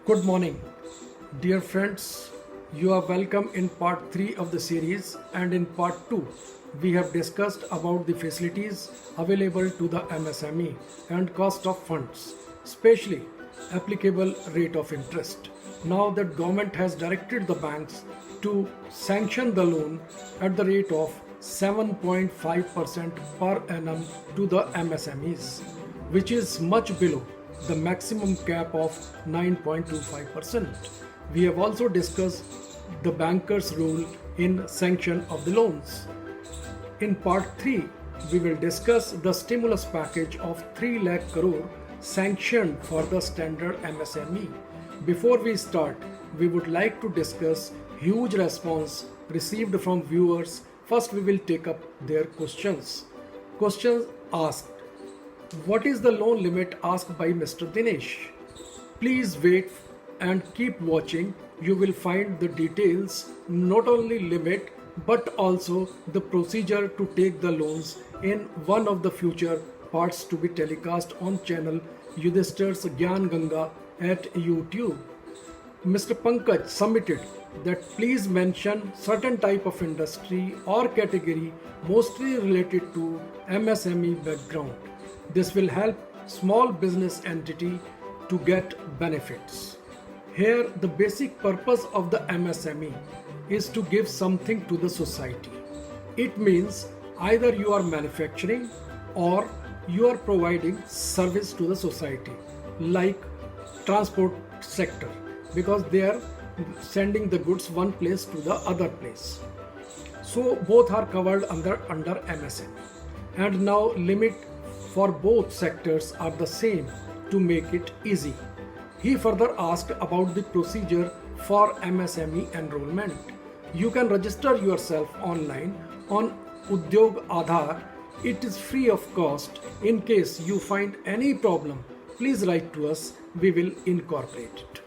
Good morning, dear friends. You are welcome in part 3 of the series, and in part 2 we have discussed about the facilities available to the MSME and cost of funds, especially applicable rate of interest. Now that government has directed the banks to sanction the loan at the rate of 7.5% per annum to the MSMEs, which is much below the maximum cap of 9.25%. We have also discussed the banker's role in sanction of the loans. In part 3, we will discuss the stimulus package of 3 lakh crore sanctioned for the standard MSME. Before we start, we would like to discuss huge response received from viewers. First, we will take up their questions. Questions asked: what is the loan limit asked by Mr. Dinesh? Please wait and keep watching. You will find the details, not only limit but also the procedure to take the loans in one of the future parts to be telecast on channel Yudhishthir's Gyan Ganga at YouTube. Mr. Pankaj submitted that please mention certain type of industry or category mostly related to MSME background. This will help small business entity to get benefits. Here, the basic purpose of the MSME is to give something to the society. It means either you are manufacturing or you are providing service to the society, like transport sector, because they are sending the goods one place to the other place. So both are covered under MSME. And now limit for both sectors are the same to make it easy. He further asked about the procedure for MSME enrollment. You can register yourself online on Udyog Aadhaar. It is free of cost. In case you find any problem, please write to us. We will incorporate it.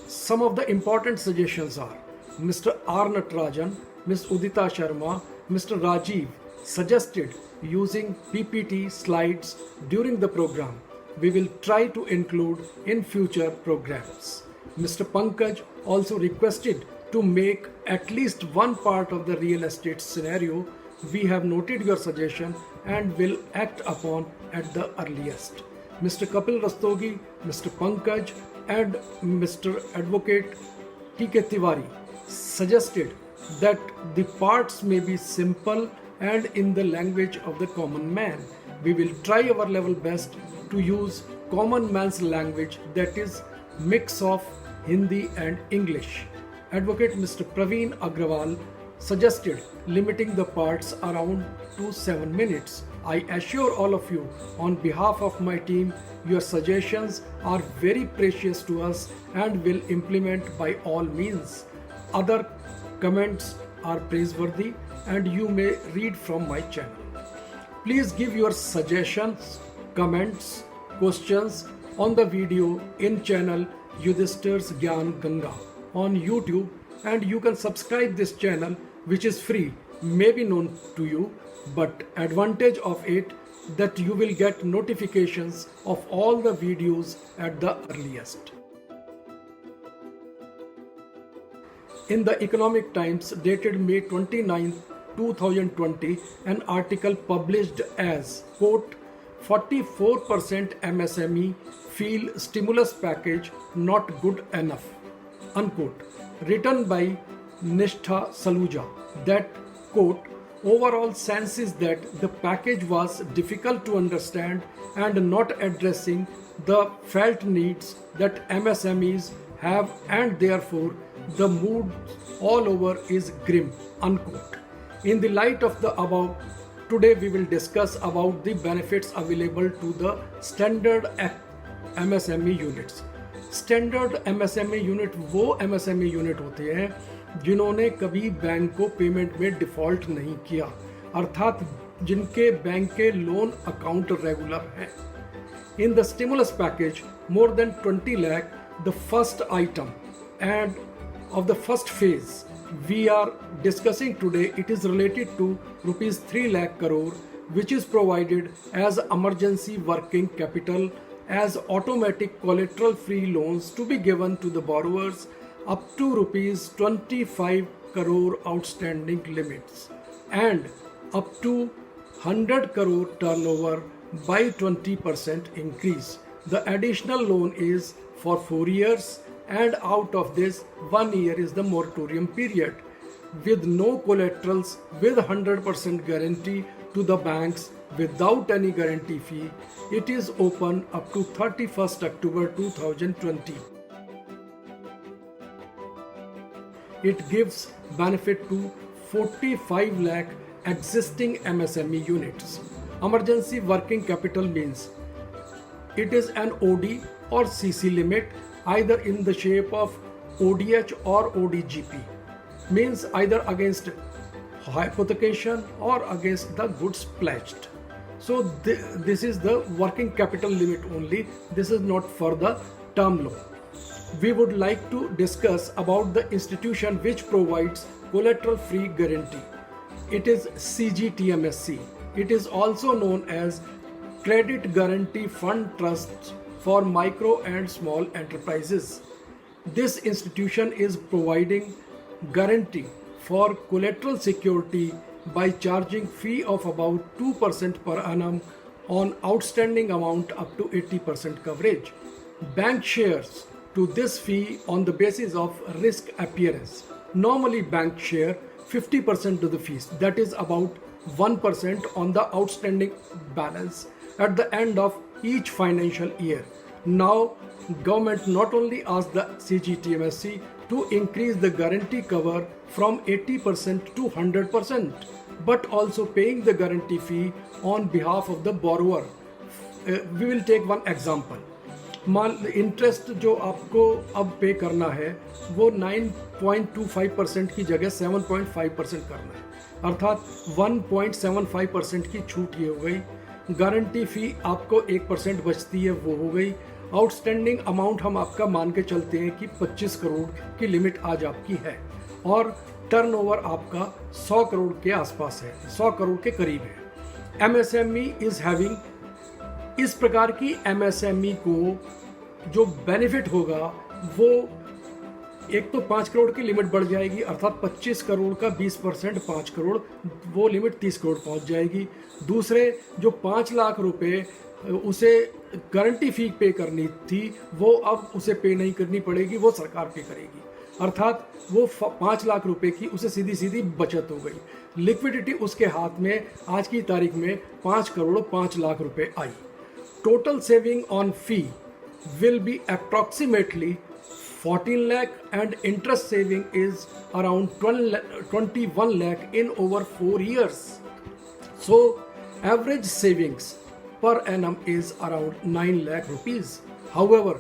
Some of the important suggestions are: Mr. R. Natarajan, Ms. Udita Sharma, Mr. Rajiv suggested using PPT slides during the program. We will try to include in future programs. Mr. Pankaj also requested to make at least one part of the real estate scenario. We have noted your suggestion and will act upon at the earliest. Mr. Kapil Rastogi, Mr. Pankaj and Mr. Advocate T.K. Tiwari suggested that the parts may be simple and in the language of the common man. We will try our level best to use common man's language, that is mix of Hindi and English. Advocate Mr. Praveen Agrawal suggested limiting the parts around to 7 minutes. I assure all of you on behalf of my team, your suggestions are very precious to us and will implement by all means. Other comments are praiseworthy and you may read from my channel. Please give your suggestions, comments, questions on the video in channel Yudhishthir's Gyan Ganga on YouTube, and you can subscribe this channel, which is free, may be known to you, but advantage of it that you will get notifications of all the videos at the earliest. In the Economic Times dated May 29, 2020, an article published as, quote, 44% MSME feel stimulus package not good enough, unquote, written by Nishtha Saluja, that, quote, overall sense is that the package was difficult to understand and not addressing the felt needs that MSMEs have, and therefore the mood all over is grim, unquote. In the light of the above, today we will discuss about the benefits available to the standard MSME units. Standard MSME unit वो MSME unit होते हैं जिन्होंने कभी bank को payment में default नहीं किया, अर्थात जिनके बैंक के लोन अकाउंट रेगुलर हैं. In the stimulus package, more than 20 lakh, the first item and of the first phase we are discussing today, it is related to rupees 3 lakh crore, which is provided as emergency working capital as automatic collateral free loans to be given to the borrowers up to rupees 25 crore outstanding limits and up to 100 crore turnover by 20% increase. The additional loan is for 4 years, and out of this 1 year is the moratorium period with no collaterals, with 100% guarantee to the banks without any guarantee fee. It is open up to 31st October 2020. It gives benefit to 45 lakh existing MSME units. Emergency working capital means it is an OD or CC limit either in the shape of ODH or ODGP, means either against hypothecation or against the goods pledged. So this is the working capital limit only. This is not for the term loan. We would like to discuss about the institution which provides collateral free guarantee. It is CGTMSC. It is also known as Credit Guarantee Fund Trusts for Micro and Small Enterprises. This institution is providing guarantee for collateral security by charging fee of about 2% per annum on outstanding amount up to 80% coverage. Bank shares to this fee on the basis of risk appearance. Normally bank share 50% to the fees, that is about 1% on the outstanding balance at the end of each financial year. Now government not only asked the CGTMSC to increase the guarantee cover from 80% to 100%, but also paying the guarantee fee on behalf of the borrower. We will take one example. मान interest जो आपको अब पे करना है वो 9.25% की जगह 7.5% करना है, अर्थात 1.75% की छूट ये हो गई। गारंटी फ़ी आपको 1% बचती है, वो हो गई। आउटस्टैंडिंग अमाउंट हम आपका मान के चलते हैं कि 25 करोड़ की लिमिट आज आपकी है और टर्नओवर आपका 100 करोड़ के आसपास है, 100 करोड़ के करीब है। MSME इज़ हैविंग, इस प्रकार की MSME को जो बेनिफिट होगा वो एक तो 5 करोड़ की लिमिट बढ़ जाएगी, अर्थात 25 करोड़ का 20% 5 करोड़, वो लिमिट 30 करोड़ पहुंच जाएगी। दूसरे जो 5 लाख रुपए उसे गारंटी फी पे करनी थी वो अब उसे पे नहीं करनी पड़ेगी, वो सरकार पे करेगी, अर्थात वो 5 लाख रुपए की उसे सीधी सीधी बचत हो गई। लिक्विडिटी उसके हाथ में आज की तारीख में 5 करोड़ 5 लाख रुपए आई। Total saving on fee will be approximately 14 lakh and interest saving is around 21 lakh in over 4 years. So average savings per annum is around 9 lakh rupees. However,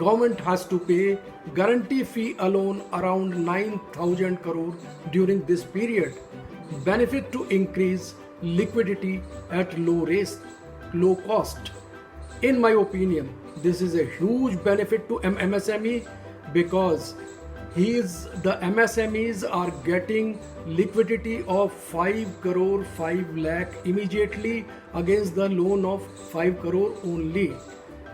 government has to pay guarantee fee alone around 9,000 crore during this period. Benefit to increase liquidity at low risk, low cost. In my opinion, this is a huge benefit to MSME because the MSMEs are getting liquidity of 5 crore 5 lakh immediately against the loan of 5 crore only.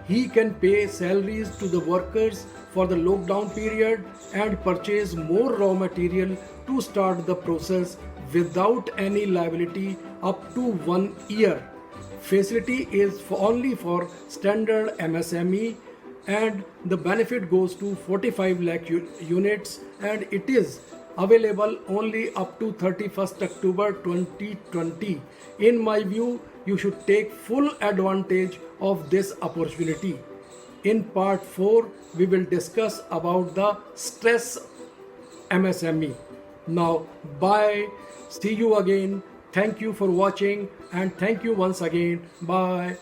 He can pay salaries to the workers for the lockdown period and purchase more raw material to start the process without any liability up to 1 year. Facility is only for standard MSME and the benefit goes to 45 lakh units and it is available only up to 31st October 2020. In my view, you should take full advantage of this opportunity. In part 4, we will discuss about the stress MSME. Now, bye. See you again. Thank you for watching and thank you once again. Bye.